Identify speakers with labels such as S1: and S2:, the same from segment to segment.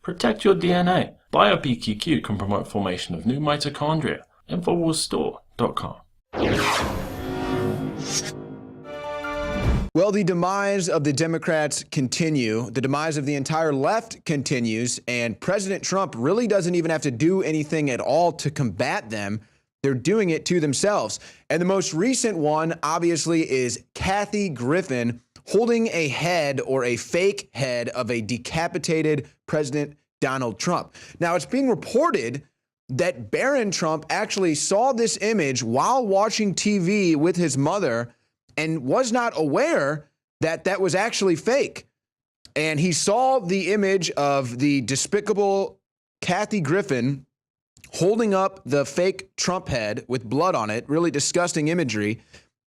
S1: Protect your DNA. BioPQQ can promote formation of new mitochondria. Infowarsstore.com.
S2: Well, the demise of the Democrats continue. The demise of the entire left continues, and President Trump really doesn't even have to do anything at all to combat them. They're doing it to themselves. And the most recent one, obviously, is Kathy Griffin holding a head or a fake head of a decapitated President Donald Trump. Now, it's being reported that Barron Trump actually saw this image while watching TV with his mother and was not aware that that was actually fake. And he saw the image of the despicable Kathy Griffin holding up the fake Trump head with blood on it, really disgusting imagery.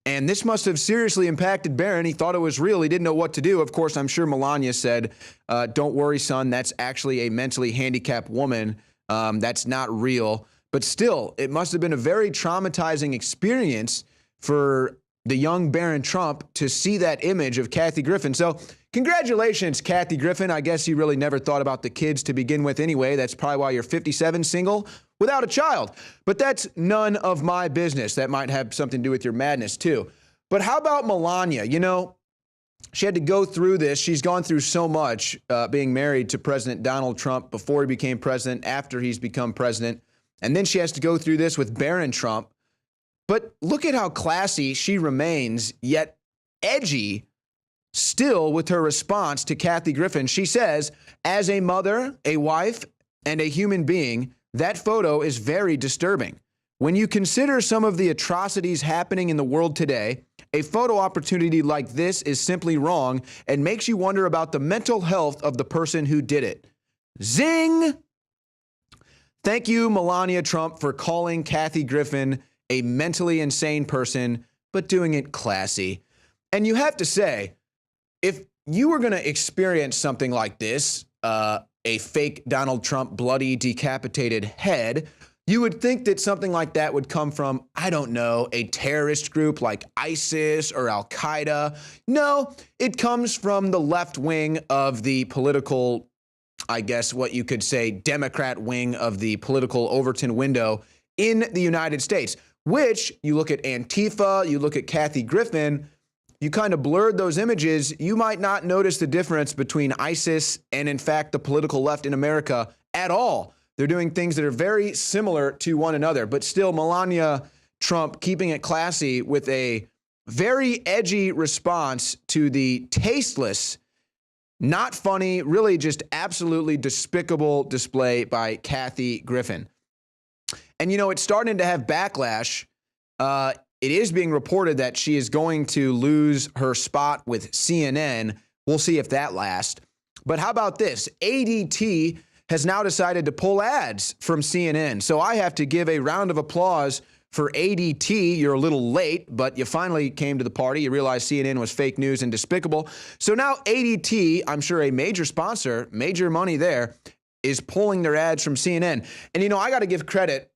S2: And this must have seriously impacted Barron. He thought it was real. He didn't know what to do. Of course, I'm sure Melania said, don't worry, son, that's actually a mentally handicapped woman. That's not real. But still, it must have been a very traumatizing experience for the young Barron Trump to see that image of Kathy Griffin. So congratulations, Kathy Griffin. I guess you really never thought about the kids to begin with anyway. That's probably why you're 57, single, without a child. But that's none of my business. That might have something to do with your madness too. But how about Melania? You know, she had to go through this. She's gone through so much being married to President Donald Trump before he became president, after he's become president. And then she has to go through this with Barron Trump. But look at how classy she remains, yet edgy still with her response to Kathy Griffin. She says, as a mother, a wife, and a human being, that photo is very disturbing. When you consider some of the atrocities happening in the world today, a photo opportunity like this is simply wrong and makes you wonder about the mental health of the person who did it. Zing! Thank you, Melania Trump, for calling Kathy Griffin a mentally insane person, but doing it classy. And you have to say, if you were going to experience something like this, a fake Donald Trump bloody decapitated head, you would think that something like that would come from, I don't know, a terrorist group like ISIS or Al-Qaeda. No, it comes from the left wing of the political, I guess what you could say, Democrat wing of the political Overton window in the United States, which you look at Antifa, you look at Kathy Griffin, you kind of blurred those images. You might not notice the difference between ISIS and, in fact, the political left in America at all. They're doing things that are very similar to one another, but still Melania Trump keeping it classy with a very edgy response to the tasteless, not funny, really just absolutely despicable display by Kathy Griffin. And, you know, it's starting to have backlash. It is being reported that she is going to lose her spot with CNN. We'll see if that lasts. But how about this? ADT has now decided to pull ads from CNN. So I have to give a round of applause for ADT. You're a little late, but you finally came to the party. You realized CNN was fake news and despicable. So now ADT, I'm sure a major sponsor, major money there, is pulling their ads from CNN. And, you know, I got to give credit.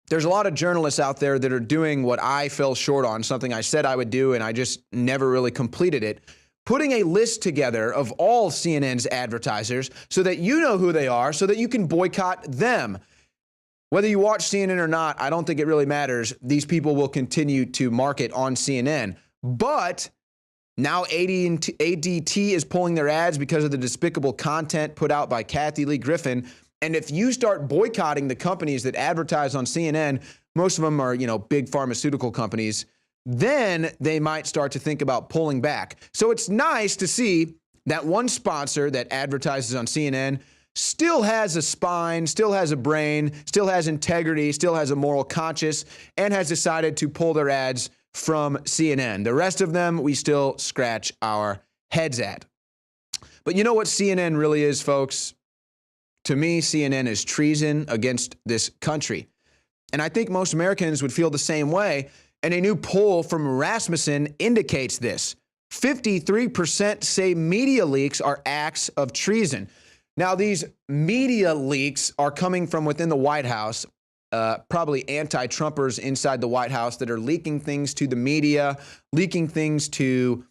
S2: There's a lot of journalists out there that are doing what I fell short on, something I said I would do, and I just never really completed it. Putting a list together of all CNN's advertisers so that you know who they are, so that you can boycott them. Whether you watch CNN or not, I don't think it really matters. These people will continue to market on CNN. But now ADT is pulling their ads because of the despicable content put out by Kathy Lee Griffin. And if you start boycotting the companies that advertise on CNN, most of them are, you know, big pharmaceutical companies, then they might start to think about pulling back. So it's nice to see that one sponsor that advertises on CNN still has a spine, still has a brain, still has integrity, still has a moral conscience, and has decided to pull their ads from CNN. The rest of them, we still scratch our heads at. But you know what CNN really is, folks? To me, CNN is treason against this country. And I think most Americans would feel the same way. And a new poll from Rasmussen indicates this. 53% say media leaks are acts of treason. Now, these media leaks are coming from within the White House, probably anti-Trumpers inside the White House that are leaking things to the media, leaking things to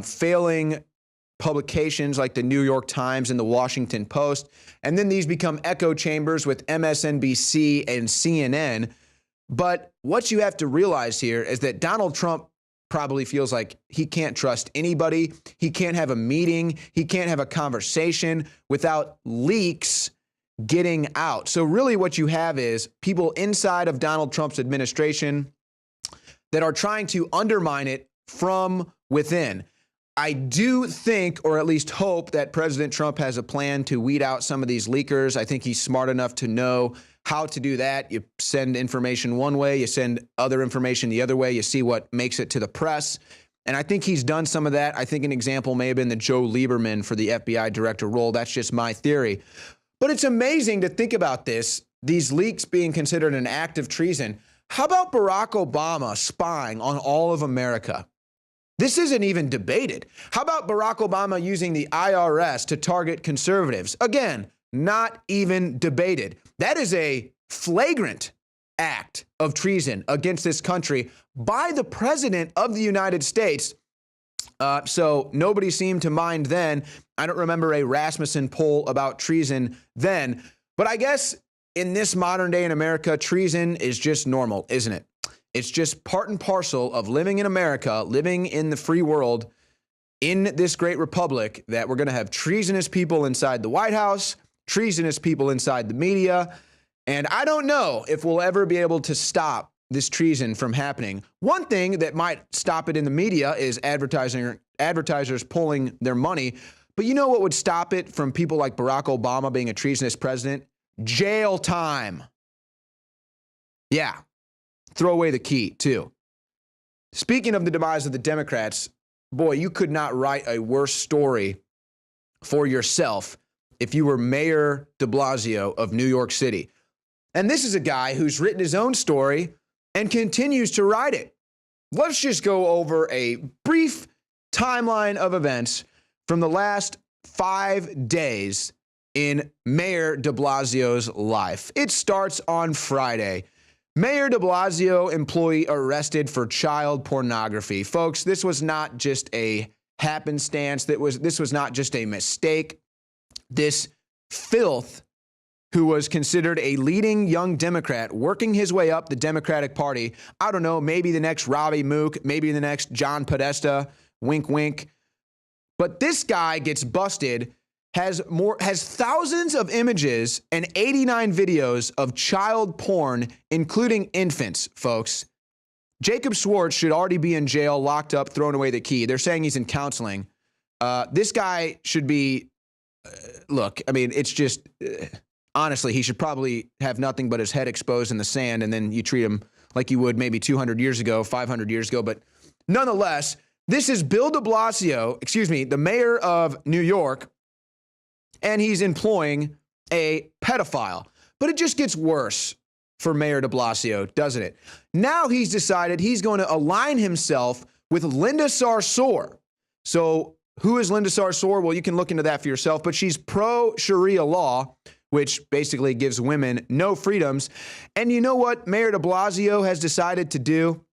S2: failing publications like the New York Times and the Washington Post. And then these become echo chambers with MSNBC and CNN. But what you have to realize here is that Donald Trump probably feels like he can't trust anybody. He can't have a meeting. He can't have a conversation without leaks getting out. So really what you have is people inside of Donald Trump's administration that are trying to undermine it from within. I do think, or at least hope, that President Trump has a plan to weed out some of these leakers. I think he's smart enough to know how to do that. You send information one way, you send other information the other way, you see what makes it to the press. And I think he's done some of that. I think an example may have been the Joe Lieberman for the FBI director role. That's just my theory. But it's amazing to think about this, these leaks being considered an act of treason. How about Barack Obama spying on all of America? This isn't even debated. How about Barack Obama using the IRS to target conservatives? Again, not even debated. That is a flagrant act of treason against this country by the president of the United States. So nobody seemed to mind then. I don't remember a Rasmussen poll about treason then. But I guess in this modern day in America, treason is just normal, isn't it? It's just part and parcel of living in America, living in the free world, in this great republic, that we're going to have treasonous people inside the White House, treasonous people inside the media. And I don't know if we'll ever be able to stop this treason from happening. One thing that might stop it in the media is advertisers pulling their money. But you know what would stop it from people like Barack Obama being a treasonous president? Jail time. Yeah. Throw away the key, too. Speaking of the demise of the Democrats, boy, you could not write a worse story for yourself if you were Mayor De Blasio of New York City. And this is a guy who's written his own story and continues to write it. Let's just go over a brief timeline of events from the last 5 days in Mayor De Blasio's life. It starts on Friday. Mayor De Blasio employee arrested for child pornography. Folks, this was not just a happenstance. This was not just a mistake. This filth, who was considered a leading young Democrat, working his way up the Democratic Party. I don't know, maybe the next Robbie Mook, maybe the next John Podesta, wink, wink. But this guy gets busted, has thousands of images and 89 videos of child porn, including infants, folks. Jacob Schwartz should already be in jail, locked up, thrown away the key. They're saying he's in counseling. This guy should be, look, I mean, it's just, honestly, he should probably have nothing but his head exposed in the sand, and then you treat him like you would maybe 200 years ago, 500 years ago. But nonetheless, this is Bill de Blasio, the mayor of New York, and he's employing a pedophile. But it just gets worse for Mayor de Blasio, doesn't it? Now he's decided he's going to align himself with Linda Sarsour. So who is Linda Sarsour? Well, you can look into that for yourself, but she's pro-Sharia law, which basically gives women no freedoms. And you know what Mayor de Blasio has decided to do?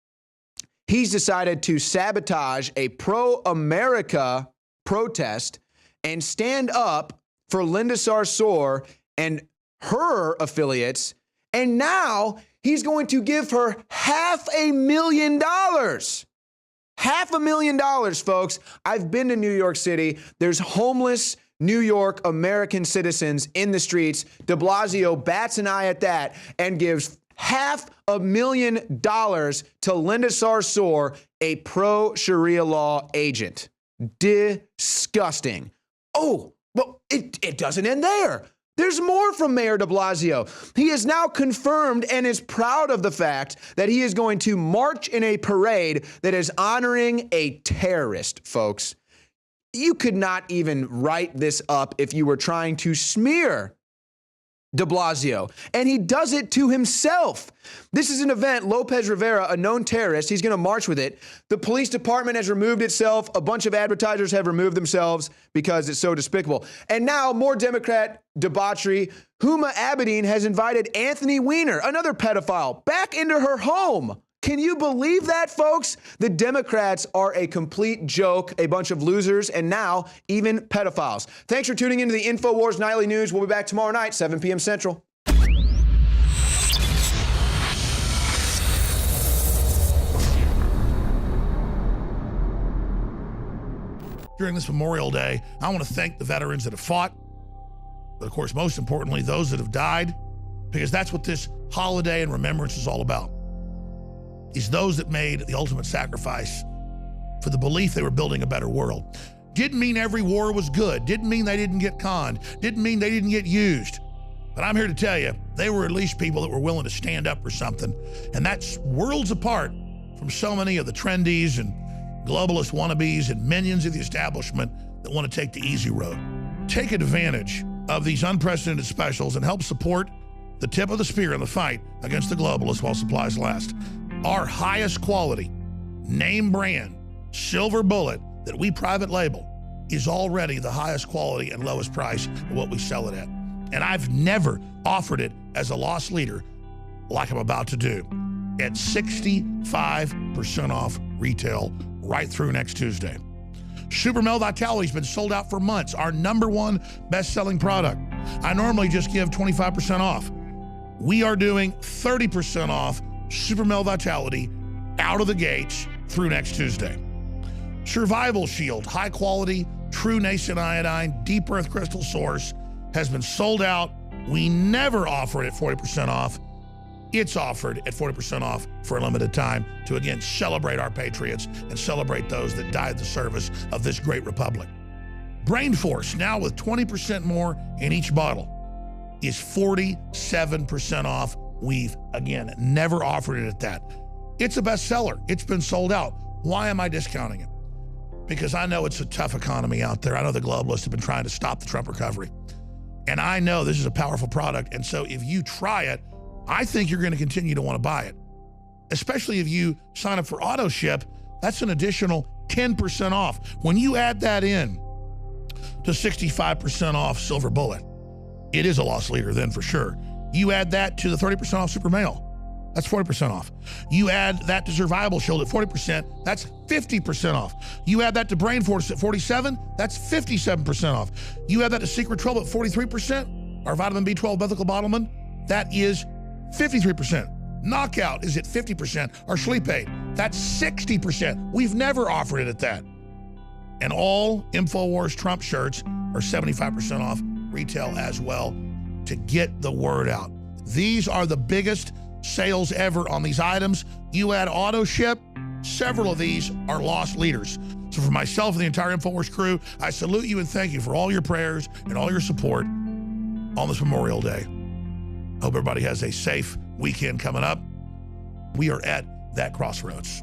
S2: He's decided to sabotage a pro-America protest and stand up for Linda Sarsour and her affiliates. And now he's going to give her $500,000. $500,000, folks. I've been to New York City. There's homeless New York American citizens in the streets. De Blasio bats an eye at that and gives $500,000 to Linda Sarsour, a pro-Sharia law agent. Disgusting. Oh, but it doesn't end there. There's more from Mayor de Blasio. He is now confirmed and is proud of the fact that he is going to march in a parade that is honoring a terrorist, folks. You could not even write this up if you were trying to smear de Blasio, and he does it to himself. This is an event, Lopez Rivera, a known terrorist, he's going to march with it. The police department has removed itself. A bunch of advertisers have removed themselves because it's so despicable. And now more Democrat debauchery. Huma Abedin has invited Anthony Weiner, another pedophile, back into her home. Can you believe that, folks? The Democrats are a complete joke, a bunch of losers, and now even pedophiles. Thanks for tuning into the Infowars Nightly News. We'll be back tomorrow night, 7 p.m. Central.
S3: During this Memorial Day, I want to thank the veterans that have fought, but of course, most importantly, those that have died, because that's what this holiday and remembrance is all about. Is those that made the ultimate sacrifice for the belief they were building a better world. Didn't mean every war was good. Didn't mean they didn't get conned. Didn't mean they didn't get used. But I'm here to tell you, they were at least people that were willing to stand up for something. And that's worlds apart from so many of the trendies and globalist wannabes and minions of the establishment that want to take the easy road. Take advantage of these unprecedented specials and help support the tip of the spear in the fight against the globalists while supplies last. Our highest quality, name brand, silver bullet that we private label is already the highest quality and lowest price of what we sell it at. And I've never offered it as a loss leader like I'm about to do at 65% off retail right through next Tuesday. Super Male Vitality's been sold out for months, our #1 best-selling product. I normally just give 25% off. We are doing 30% off Super Male Vitality out of the gates through next Tuesday. Survival Shield, high quality, true nascent iodine, deep earth crystal source, has been sold out. We never offer it at 40% off. It's offered at 40% off for a limited time to, again, celebrate our patriots and celebrate those that died in the service of this great republic. Brain Force, now with 20% more in each bottle, is 47% off. We've, again, never offered it at that. It's a bestseller. It's been sold out. Why am I discounting it? Because I know it's a tough economy out there. I know the globalists have been trying to stop the Trump recovery. And I know this is a powerful product. And so if you try it, I think you're going to continue to want to buy it. Especially if you sign up for auto ship, that's an additional 10% off. When you add that in to 65% off Silver Bullet, it is a loss leader then for sure. You add that to the 30% off Super Male, that's 40% off. You add that to Survival Shield at 40%, that's 50% off. You add that to Brain Force at 47, that's 57% off. You add that to Secret 12 at 43%, our vitamin B12 methylcobalamin, that is 53%. Knockout is at 50%, our sleep aid, that's 60%. We've never offered it at that. And all Infowars Trump shirts are 75% off retail as well to get the word out. These are the biggest sales ever on these items. You add auto ship, several of these are loss leaders. So for myself and the entire Infowars crew, I salute you and thank you for all your prayers and all your support on this Memorial Day. Hope everybody has a safe weekend coming up. We are at that crossroads.